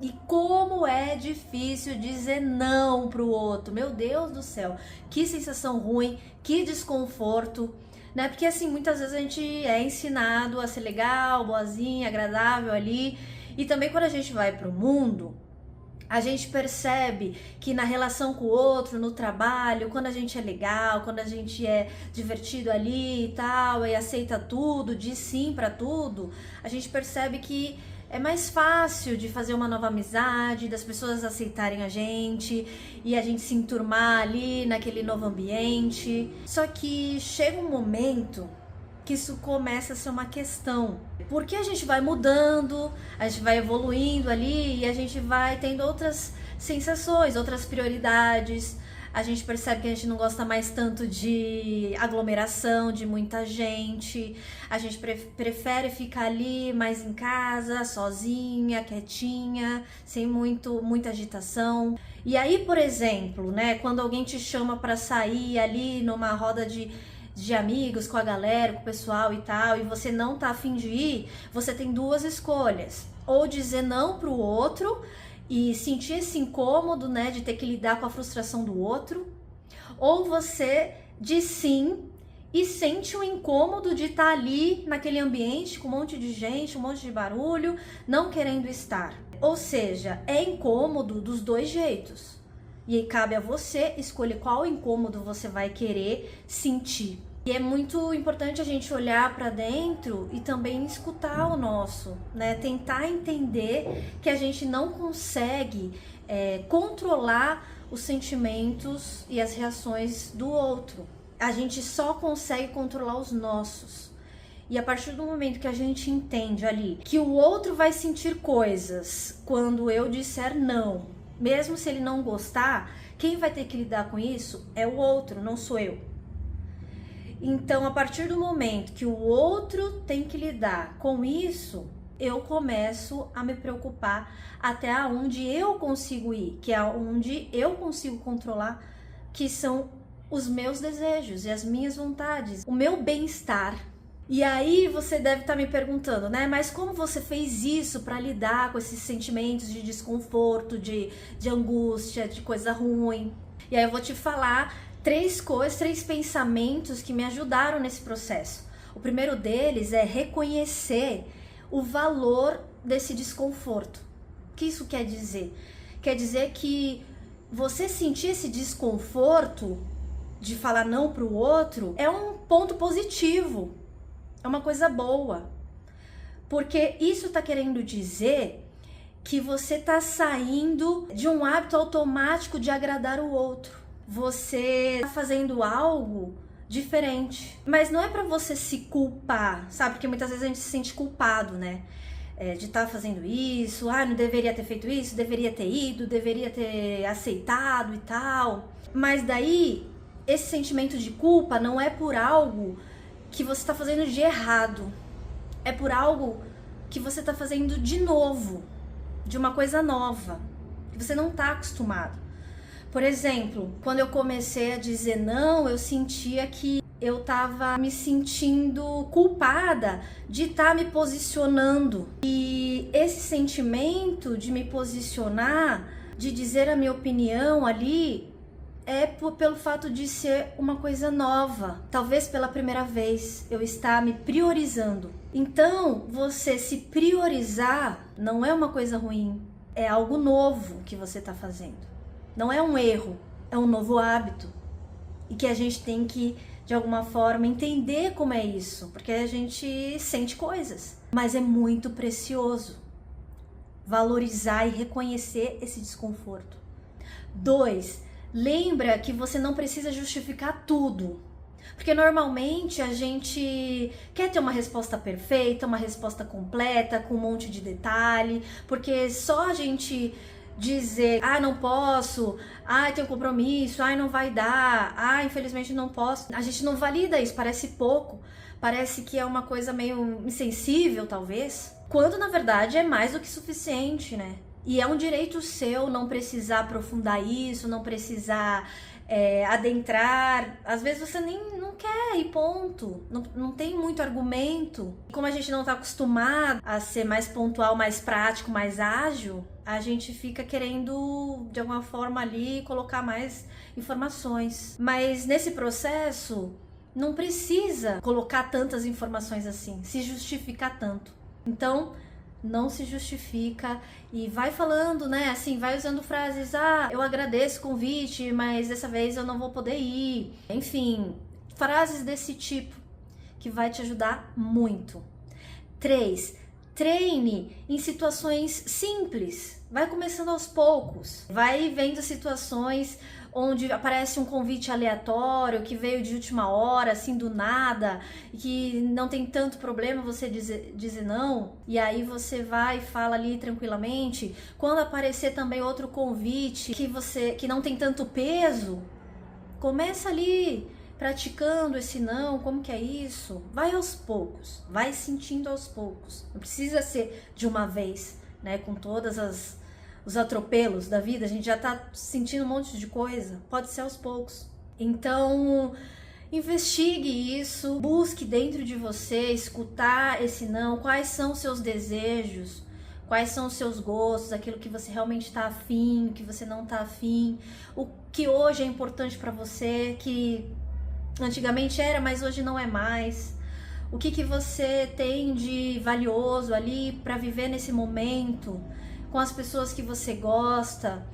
E como é difícil dizer não pro outro. Meu Deus do céu, que sensação ruim, que desconforto, né? Porque assim, muitas vezes a gente é ensinado a ser legal, boazinha, agradável ali. E também quando a gente vai pro mundo, a gente percebe que na relação com o outro, no trabalho, quando a gente é legal, quando a gente é divertido ali e tal, e aceita tudo, diz sim pra tudo, a gente percebe que é mais fácil de fazer uma nova amizade, das pessoas aceitarem a gente e a gente se enturmar ali naquele novo ambiente. Só que chega um momento que isso começa a ser uma questão. Porque a gente vai mudando, a gente vai evoluindo ali e a gente vai tendo outras sensações, outras prioridades. A gente percebe que a gente não gosta mais tanto de aglomeração, de muita gente. A gente prefere ficar ali mais em casa, sozinha, quietinha, sem muita agitação. E aí, por exemplo, né, quando alguém te chama para sair ali numa roda de amigos, com a galera, com o pessoal e tal, e você não tá afim de ir, você tem duas escolhas. Ou dizer não pro outro e sentir esse incômodo, né, de ter que lidar com a frustração do outro, ou você diz sim e sente o incômodo de estar ali naquele ambiente com um monte de gente, um monte de barulho, não querendo estar. Ou seja, é incômodo dos dois jeitos. E aí cabe a você escolher qual incômodo você vai querer sentir. E é muito importante a gente olhar para dentro e também escutar o nosso, né? Tentar entender que a gente não consegue controlar os sentimentos e as reações do outro. A gente só consegue controlar os nossos. E a partir do momento que a gente entende ali que o outro vai sentir coisas quando eu disser não, mesmo se ele não gostar, quem vai ter que lidar com isso é o outro, não sou eu. Então, a partir do momento que o outro tem que lidar com isso, eu começo a me preocupar até onde eu consigo ir, que é onde eu consigo controlar, que são os meus desejos e as minhas vontades, o meu bem-estar. E aí você deve estar me perguntando, né? Mas como você fez isso para lidar com esses sentimentos de desconforto, de angústia, de coisa ruim? E aí eu vou te falar três pensamentos que me ajudaram nesse processo. O primeiro deles é reconhecer o valor desse desconforto. O que isso quer dizer? Quer dizer que você sentir esse desconforto de falar não para o outro é um ponto positivo. É uma coisa boa, porque isso tá querendo dizer que você tá saindo de um hábito automático de agradar o outro. Você tá fazendo algo diferente, mas não é pra você se culpar, sabe? Porque muitas vezes a gente se sente culpado, né? De estar fazendo isso, não deveria ter feito isso, deveria ter ido, deveria ter aceitado e tal. Mas daí, esse sentimento de culpa não é por algo que você está fazendo de errado, é por algo que você está fazendo de novo, de uma coisa nova, que você não está acostumado. Por exemplo, quando eu comecei a dizer não, eu sentia que eu estava me sentindo culpada de estar me posicionando. E esse sentimento de me posicionar, de dizer a minha opinião ali, é pelo fato de ser uma coisa nova, talvez pela primeira vez, eu estar me priorizando. Então, você se priorizar não é uma coisa ruim, é algo novo que você está fazendo. Não é um erro, é um novo hábito. E que a gente tem que, de alguma forma, entender como é isso, porque a gente sente coisas, mas é muito precioso valorizar e reconhecer esse desconforto. 2, lembra que você não precisa justificar tudo. Porque normalmente a gente quer ter uma resposta perfeita, uma resposta completa, com um monte de detalhe, porque só a gente dizer, não posso, tenho compromisso, não vai dar, infelizmente não posso. A gente não valida isso, parece pouco, parece que é uma coisa meio insensível, talvez, quando na verdade é mais do que suficiente, né? E é um direito seu não precisar aprofundar isso, não precisar adentrar. Às vezes você nem não quer e ponto. Não tem muito argumento. Como a gente não está acostumado a ser mais pontual, mais prático, mais ágil, a gente fica querendo, de alguma forma ali, colocar mais informações. Mas nesse processo, não precisa colocar tantas informações assim, se justificar tanto. Então, não se justifica e vai falando, né, assim, vai usando frases, eu agradeço o convite, mas dessa vez eu não vou poder ir. Enfim, frases desse tipo que vai te ajudar muito. 3. Treine em situações simples. Vai começando aos poucos. Vai vendo situações onde aparece um convite aleatório que veio de última hora, assim, do nada, e que não tem tanto problema você dizer não, e aí você vai e fala ali tranquilamente. Quando aparecer também outro convite que não tem tanto peso, começa ali praticando esse não, como que é isso? Vai aos poucos, vai sentindo aos poucos. Não precisa ser de uma vez, né, com todas os atropelos da vida, a gente já tá sentindo um monte de coisa, pode ser aos poucos. Então, investigue isso, busque dentro de você, escutar esse não, quais são os seus desejos, quais são os seus gostos, aquilo que você realmente tá afim, o que você não tá afim, o que hoje é importante para você, que antigamente era, mas hoje não é mais. O que você tem de valioso ali para viver nesse momento, com as pessoas que você gosta,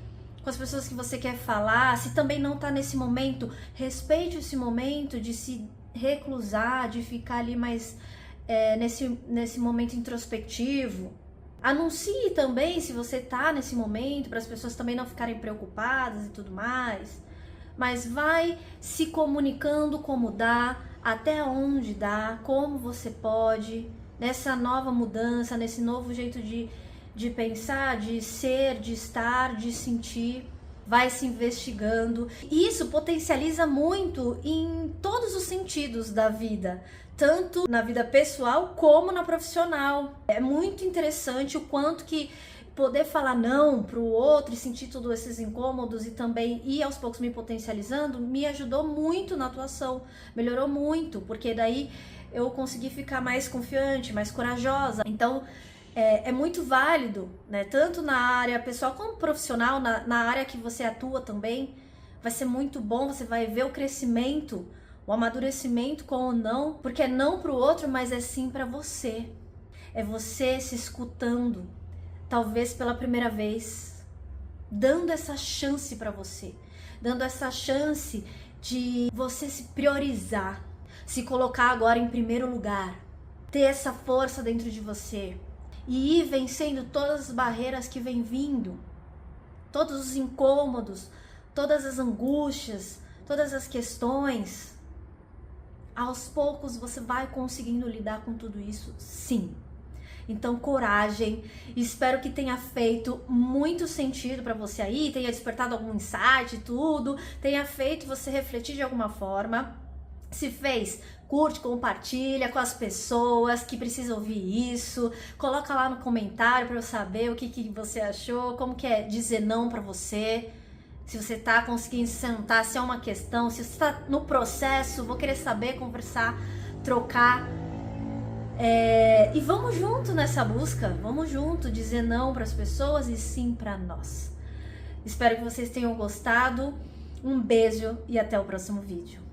com as pessoas que você quer falar. Se também não tá nesse momento, respeite esse momento de se reclusar, de ficar ali mais nesse momento introspectivo. Anuncie também se você tá nesse momento, para as pessoas também não ficarem preocupadas e tudo mais. Mas vai se comunicando como dá, até onde dá, como você pode, nessa nova mudança, nesse novo jeito de pensar, de ser, de estar, de sentir. Vai se investigando. Isso potencializa muito em todos os sentidos da vida, tanto na vida pessoal como na profissional. É muito interessante o quanto que poder falar não pro outro e sentir todos esses incômodos e também ir aos poucos me potencializando, me ajudou muito na atuação, melhorou muito, porque daí eu consegui ficar mais confiante, mais corajosa. Então, é muito válido, né? Tanto na área pessoal como profissional, na área que você atua também, vai ser muito bom, você vai ver o crescimento, o amadurecimento com o não, porque é não pro outro, mas é sim pra você. É você se escutando, talvez pela primeira vez, dando essa chance pra você, dando essa chance de você se priorizar, se colocar agora em primeiro lugar, ter essa força dentro de você e ir vencendo todas as barreiras que vem vindo, todos os incômodos, todas as angústias, todas as questões. Aos poucos você vai conseguindo lidar com tudo isso, sim. Então, coragem. Espero que tenha feito muito sentido para você aí, tenha despertado algum insight e tudo, tenha feito você refletir de alguma forma. Se fez, curte, compartilha com as pessoas que precisam ouvir isso. Coloca lá no comentário para eu saber o que você achou, como que é dizer não para você. Se você tá conseguindo sentar, se é uma questão, se você tá no processo, vou querer saber, conversar, trocar. E vamos junto nessa busca, vamos junto dizer não para as pessoas e sim para nós. Espero que vocês tenham gostado. Um beijo e até o próximo vídeo.